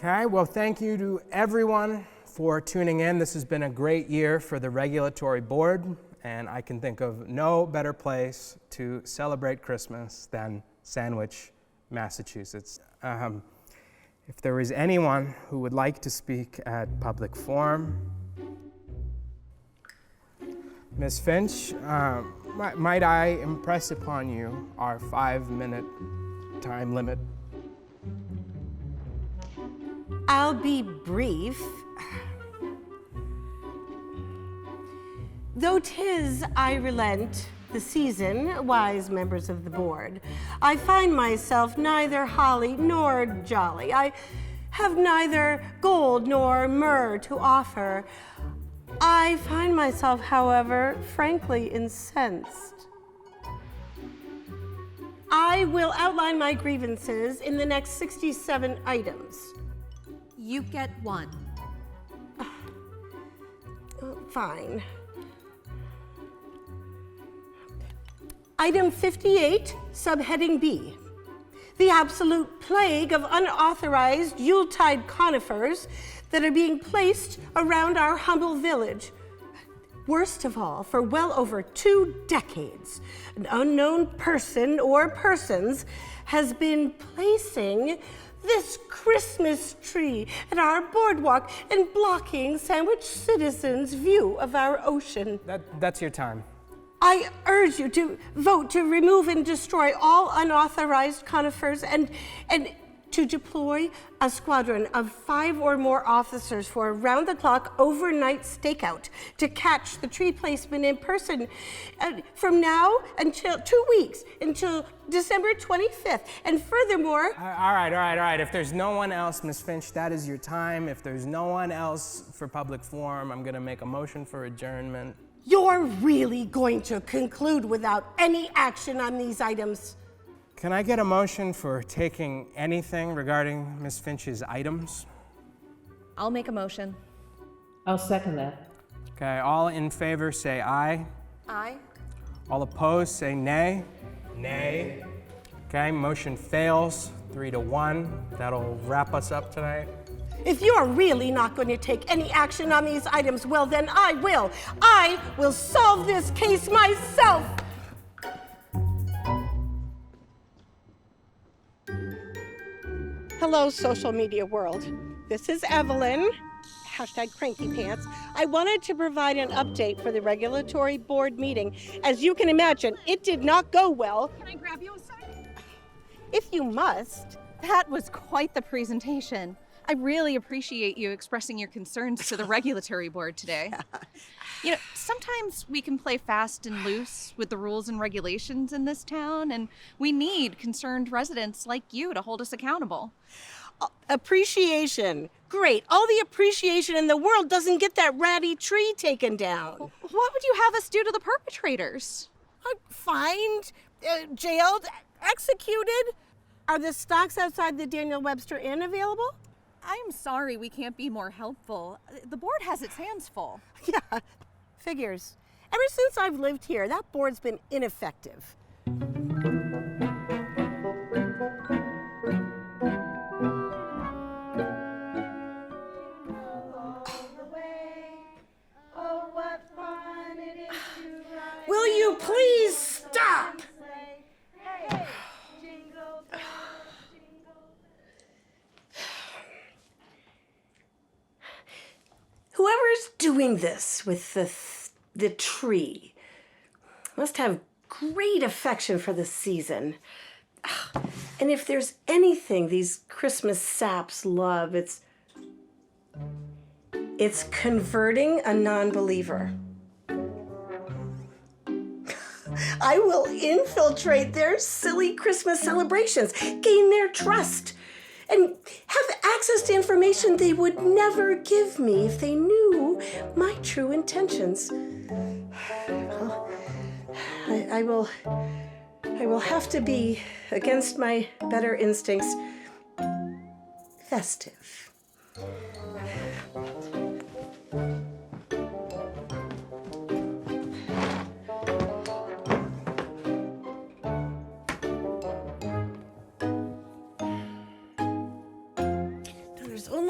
Okay, well, thank you to everyone for tuning in. This has been a great year for the Regulatory Board, and I can think of no better place to celebrate Christmas than Sandwich, Massachusetts. If there is anyone who would like to speak at public forum, Ms. Finch, might I impress upon you our 5-minute time limit? I'll be brief. Though 'tis I relent the season, wise members of the board, I find myself neither holly nor jolly. I have neither gold nor myrrh to offer. I find myself, however, frankly incensed. I will outline my grievances in the next 67 items. You get one. Fine. Item 58, subheading B. The absolute plague of unauthorized Yuletide conifers that are being placed around our humble village. Worst of all, for well over 2 decades, an unknown person or persons has been placing this Christmas tree at our boardwalk and blocking Sandwich citizens' view of our ocean. That's your time. I urge you to vote to remove and destroy all unauthorized conifers and to deploy a squadron of 5 or more officers for a round-the-clock overnight stakeout to catch the tree placement in person from now until 2 weeks, until December 25th. And furthermore... All right. If there's no one else, Ms. Finch, that is your time. If there's no one else for public forum, I'm going to make a motion for adjournment. You're really going to conclude without any action on these items? Can I get a motion for taking anything regarding Ms. Finch's items? I'll make a motion. I'll second that. Okay, all in favor say aye. Aye. All opposed say nay. Nay. Okay, motion fails 3-1. That'll wrap us up tonight. If you're really not going to take any action on these items, well, then I will. I will solve this case myself. Hello, social media world. This is Evelyn, #CrankyPants. I wanted to provide an update for the Regulatory Board meeting. As you can imagine, it did not go well. Can I grab you aside? If you must. That was quite the presentation. I really appreciate you expressing your concerns to the Regulatory Board today. You know, sometimes we can play fast and loose with the rules and regulations in this town, and we need concerned residents like you to hold us accountable. Appreciation. Great. All the appreciation in the world doesn't get that ratty tree taken down. What would you have us do to the perpetrators? Fined, jailed, executed. Are the stocks outside the Daniel Webster Inn available? I'm sorry we can't be more helpful. The board has its hands full. Yeah, figures. Ever since I've lived here, that board's been ineffective. Will you please stop? Whoever's doing this with the tree must have great affection for the season. And if there's anything these Christmas saps love, it's converting a non-believer. I will infiltrate their silly Christmas celebrations, gain their trust, and have access to information they would never give me if they knew my true intentions. Well, I will have to be, against my better instincts, festive.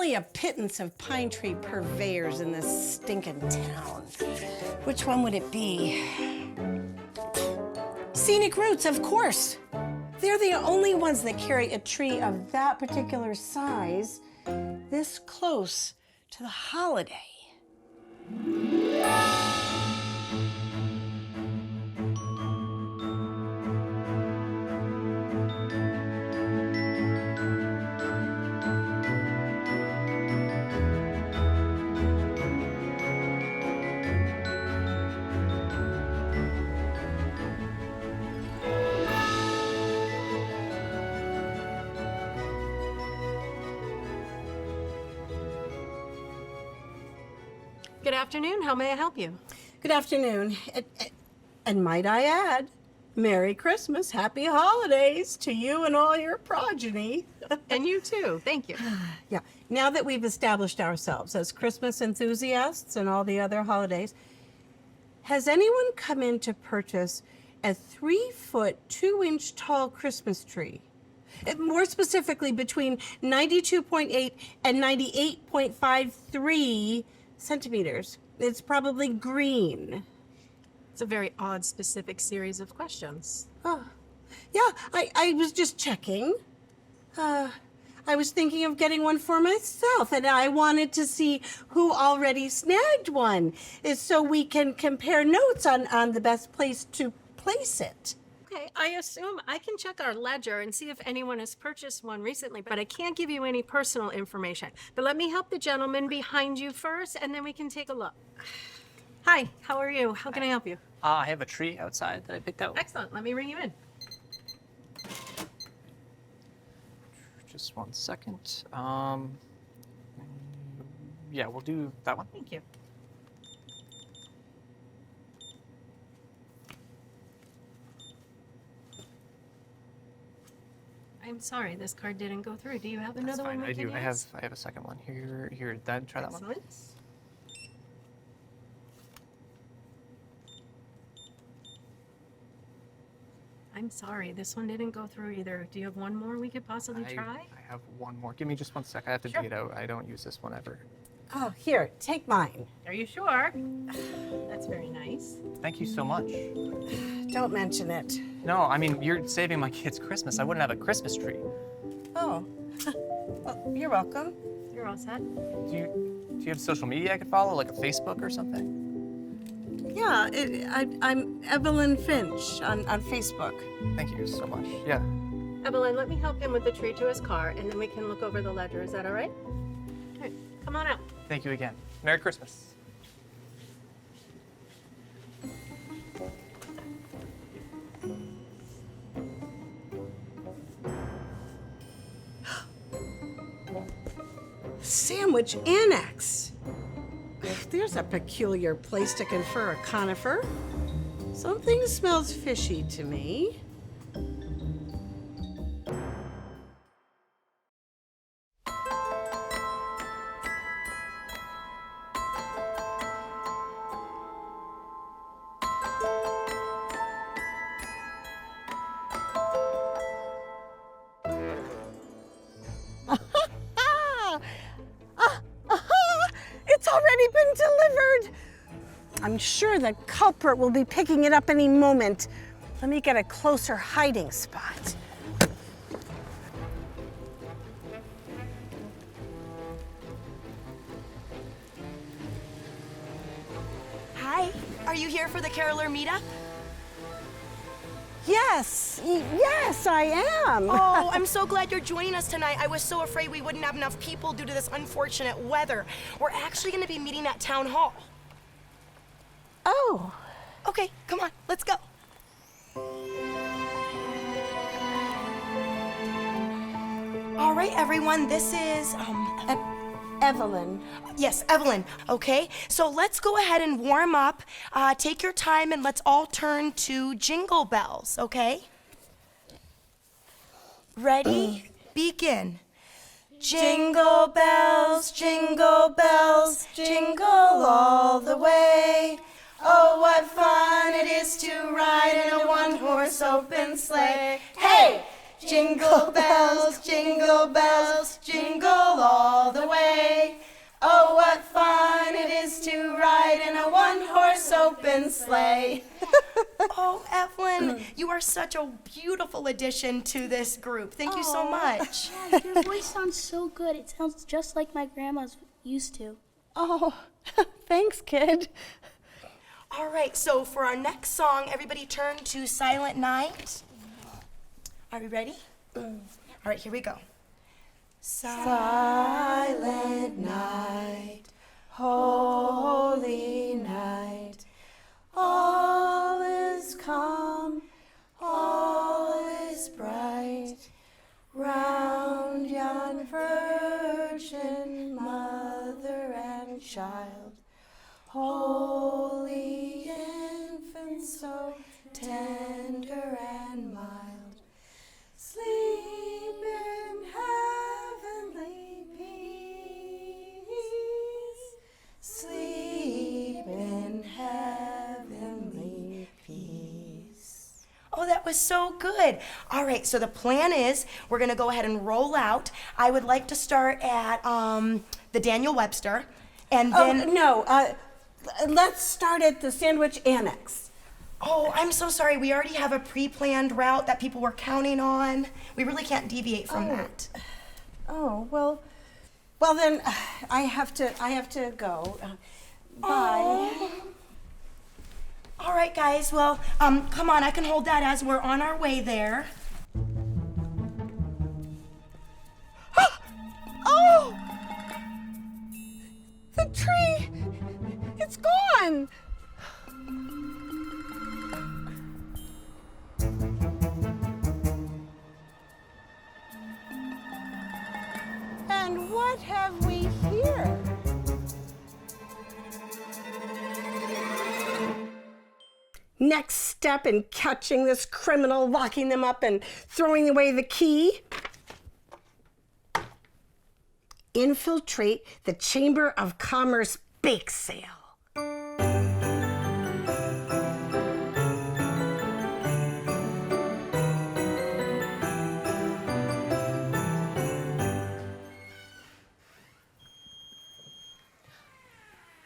only a pittance of pine tree purveyors in this stinking town. Which one would it be? Scenic Roots, of course. They're the only ones that carry a tree of that particular size this close to the holiday. Good afternoon. How may I help you? Good afternoon. And might I add, Merry Christmas, Happy Holidays to you and all your progeny. And you too. Thank you. Yeah, now that we've established ourselves as Christmas enthusiasts and all the other holidays, has anyone come in to purchase a 3-foot, 2-inch tall Christmas tree? More specifically, between 92.8 and 98.53 centimeters. It's probably green. It's a very odd, specific series of questions. Oh, yeah, I was just checking. I was thinking of getting one for myself, and I wanted to see who already snagged one, so we can compare notes on the best place to place it. Okay, I assume I can check our ledger and see if anyone has purchased one recently, but I can't give you any personal information. But let me help the gentleman behind you first, and then we can take a look. Hi, how are you? How can I help you? I have a tree outside that I picked out. Excellent. Let me bring you in. Just one second. Yeah, we'll do that one. Thank you. I'm sorry, this card didn't go through. Do you have That's another fine. one we I can do. use? I have a second one. Here. That try that one. Excellent. I'm sorry, this one didn't go through either. Do you have one more we could possibly try? I have one more. Give me just one sec. I have to Sure. dig it out. I don't use this one ever. Oh, here, take mine. Are you sure? That's very nice. Thank you so much. Don't mention it. No, I mean, you're saving my kid's Christmas. I wouldn't have a Christmas tree. Oh, well, you're welcome. You're all set. Do you have social media I could follow, like a Facebook or something? Yeah, I'm Evelyn Finch on Facebook. Thank you so much. Yeah. Evelyn, let me help him with the tree to his car, and then we can look over the ledger. Is that all right? All right, come on out. Thank you again. Merry Christmas. Sandwich Annex. There's a peculiar place to confer a conifer. Something smells fishy to me. It's already been delivered. I'm sure the culprit will be picking it up any moment. Let me get a closer hiding spot. Hi, are you here for the caroler meetup? Yes, I am. Oh, I'm so glad you're joining us tonight. I was so afraid we wouldn't have enough people due to this unfortunate weather. We're actually going to be meeting at Town Hall. Oh. Okay, come on, let's go. All right, everyone, this is, Evelyn. yes, Evelyn, okay? So let's go ahead and warm up. Take your time and let's all turn to Jingle Bells, okay? Ready? Begin. Jingle bells, jingle all the way. Oh, what fun it is to ride in a one-horse open sleigh. Hey! Jingle bells, jingle all the way. open sleigh. Oh, Evelyn, you are such a beautiful addition to this group. Thank you so much. Yeah, your voice sounds so good. It sounds just like my grandma's used to. Oh, thanks, kid. All right, so for our next song, everybody turn to Silent Night. Are we ready? All right, here we go. Silent night, holy night, all is calm, all is bright, round yon virgin mother and child, holy infant, so tender and mild, sleep in heavenly peace, sleep in heavenly peace. Oh, that was so good. All right, so the plan is we're gonna go ahead and roll out. I would like to start at the Daniel Webster, and then Let's start at the Sandwich Annex. Oh, I'm so sorry. We already have a pre-planned route that people were counting on. We really can't deviate from that. Oh, well then I have to go. Bye. All right, guys. Well, come on. I can hold that as we're on our way there. Oh! The tree! It's gone! And what have we here? Next step in catching this criminal, locking them up, and throwing away the key. Infiltrate the Chamber of Commerce bake sale.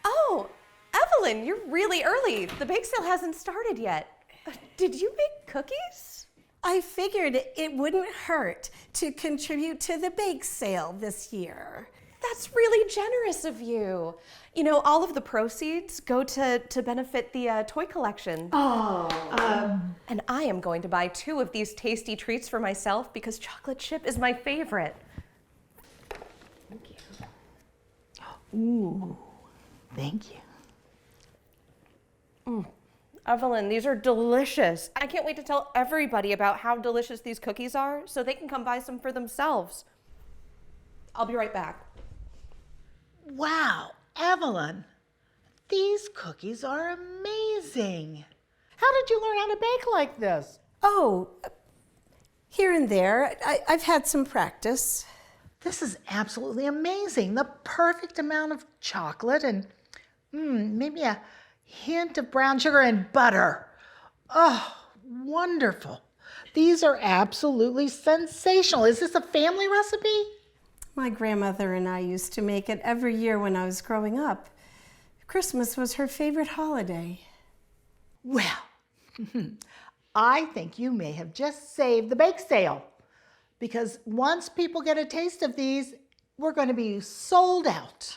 Oh, Evelyn, you're really early. The bake sale hasn't started yet. Did you make cookies? I figured it wouldn't hurt to contribute to the bake sale this year. That's really generous of you. You know, all of the proceeds go to benefit the toy collection. Oh. And I am going to buy 2 of these tasty treats for myself because chocolate chip is my favorite. Thank you. Ooh, thank you. Evelyn, these are delicious. I can't wait to tell everybody about how delicious these cookies are so they can come buy some for themselves. I'll be right back. Wow, Evelyn, these cookies are amazing. How did you learn how to bake like this? Oh, here and there. I've had some practice. This is absolutely amazing. The perfect amount of chocolate and maybe a hint of brown sugar and butter. Oh, wonderful. These are absolutely sensational. Is this a family recipe? My grandmother and I used to make it every year when I was growing up. Christmas was her favorite holiday. Well, I think you may have just saved the bake sale because once people get a taste of these, we're going to be sold out.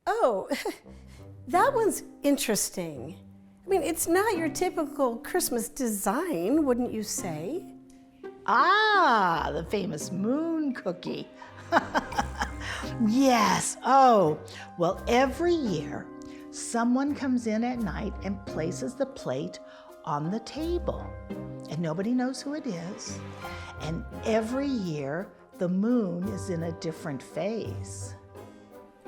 Oh, that one's interesting. I mean, it's not your typical Christmas design, wouldn't you say? Ah, the famous moon cookie. Yes. Oh, well, every year someone comes in at night and places the plate on the table, and nobody knows who it is. And every year the moon is in a different phase.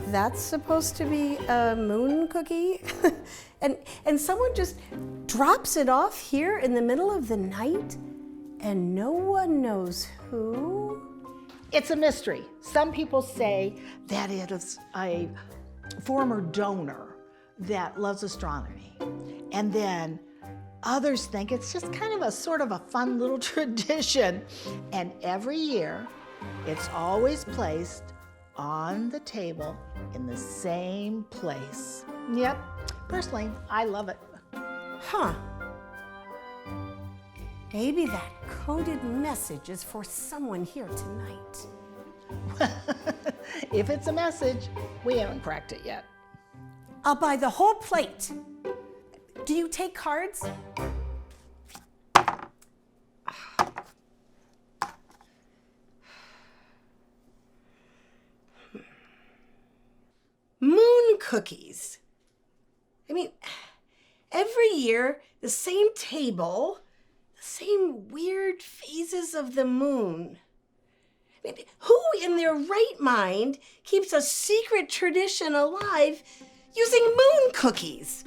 That's supposed to be a moon cookie? and someone just drops it off here in the middle of the night, and no one knows who? It's a mystery. Some people say that it is a former donor that loves astronomy. And then others think it's just kind of a sort of a fun little tradition. And every year, it's always placed on the table in the same place. Yep, Personally, I love it. Huh. Maybe that coded message is for someone here tonight. If it's a message, we haven't cracked it yet. I'll buy the whole plate. Do you take cards? Moon cookies. I mean, every year, the same table, the same weird phases of the moon. I mean, who in their right mind keeps a secret tradition alive using moon cookies?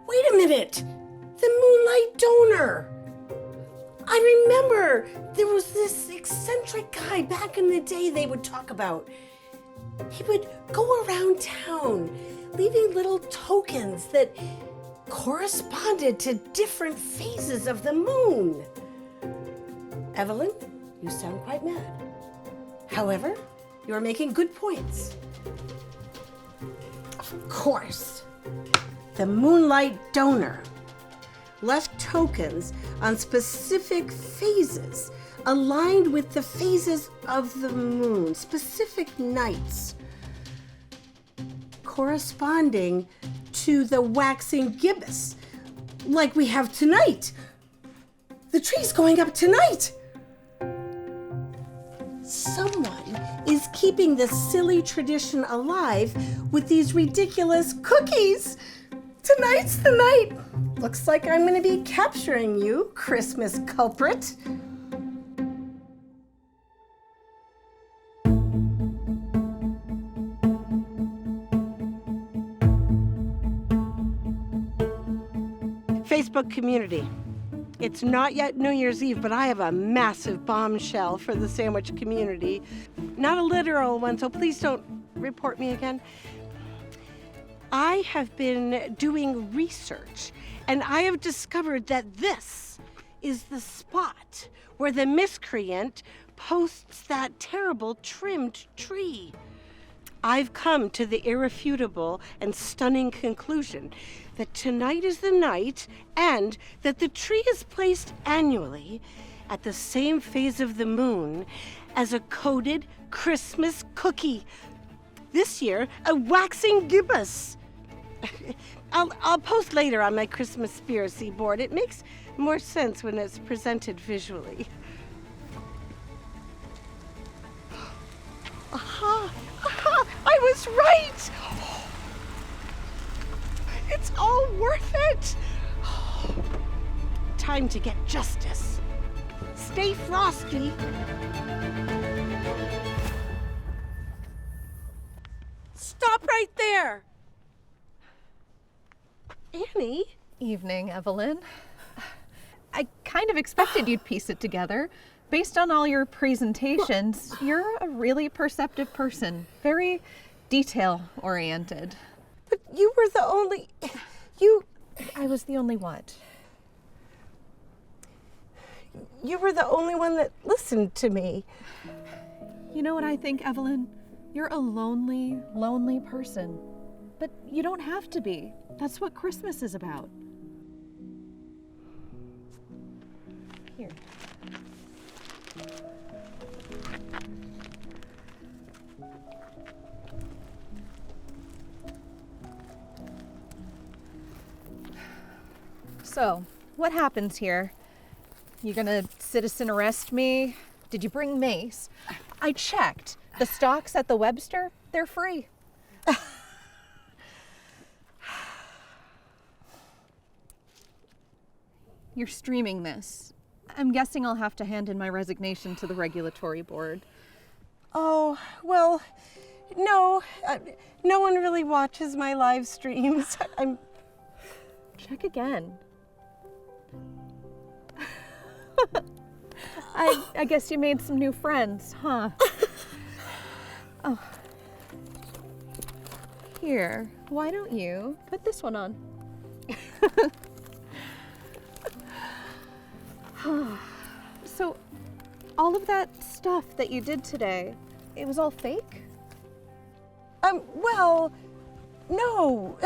Wait a minute! The Moonlight Donor! I remember there was this eccentric guy back in the day they would talk about. He would go around town leaving little tokens that corresponded to different phases of the moon. Evelyn, you sound quite mad. However, you are making good points. Of course, the Moonlight Donor left tokens on specific phases aligned with the phases of the moon, specific nights, corresponding to the waxing gibbous, like we have tonight. The tree's going up tonight. Someone is keeping this silly tradition alive with these ridiculous cookies. Tonight's the night. Looks like I'm going to be capturing you, Christmas culprit. Facebook community. It's not yet New Year's Eve, but I have a massive bombshell for the sandwich community. Not a literal one, so please don't report me again. I have been doing research, and I have discovered that this is the spot where the miscreant posts that terrible trimmed tree. I've come to the irrefutable and stunning conclusion that tonight is the night and that the tree is placed annually at the same phase of the moon as a coded Christmas cookie. This year, a waxing gibbous. I'll post later on my Christmas-spiracy board. It makes more sense when it's presented visually. Aha! Aha! I was right! It's all worth it! Time to get justice. Stay frosty. Stop right there! Annie? Evening, Evelyn. I kind of expected you'd piece it together. Based on all your presentations, you're a really perceptive person. Very detail-oriented. But you were the only... I was the only what? You were the only one that listened to me. You know what I think, Evelyn? You're a lonely, lonely person. But you don't have to be. That's what Christmas is about. Here. So, what happens here? You gonna citizen arrest me? Did you bring mace? I checked. The stocks at the Webster, they're free. You're streaming this. I'm guessing I'll have to hand in my resignation to the regulatory board. Oh, well, no. No one really watches my live streams. Check again. I guess you made some new friends, huh? Oh. Here, why don't you put this one on? So, all of that stuff that you did today, it was all fake? Well, no,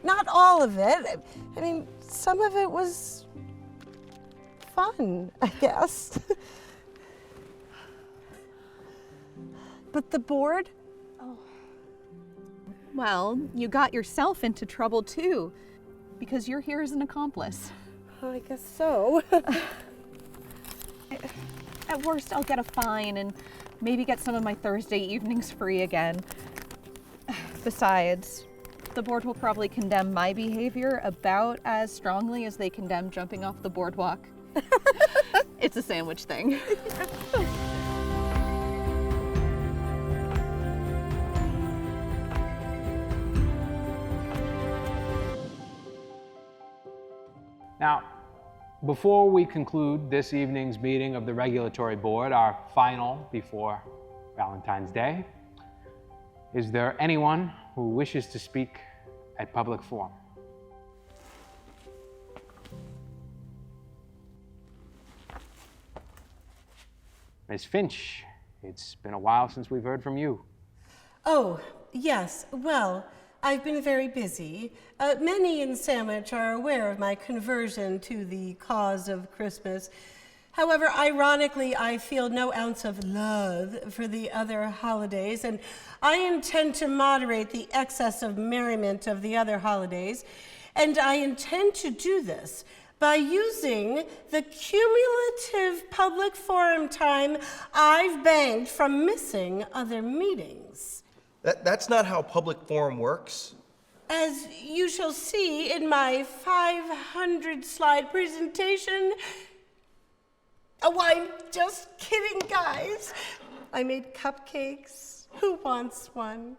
not all of it. I mean, some of it was fun, I guess. But the board? Well, you got yourself into trouble too, because you're here as an accomplice. I guess so. At worst, I'll get a fine and maybe get some of my Thursday evenings free again. Besides, the board will probably condemn my behavior about as strongly as they condemn jumping off the boardwalk. It's a sandwich thing. Now, before we conclude this evening's meeting of the Regulatory Board, our final before Valentine's Day, is there anyone who wishes to speak at public forum? Ms. Finch, it's been a while since we've heard from you. Oh, yes. Well, I've been very busy. Many in Sandwich are aware of my conversion to the cause of Christmas. However, ironically, I feel no ounce of love for the other holidays, and I intend to moderate the excess of merriment of the other holidays, and I intend to do this by using the cumulative public forum time I've banked from missing other meetings. That's not how public forum works. As you shall see in my 500-slide presentation. Oh, I'm just kidding, guys. I made cupcakes. Who wants one?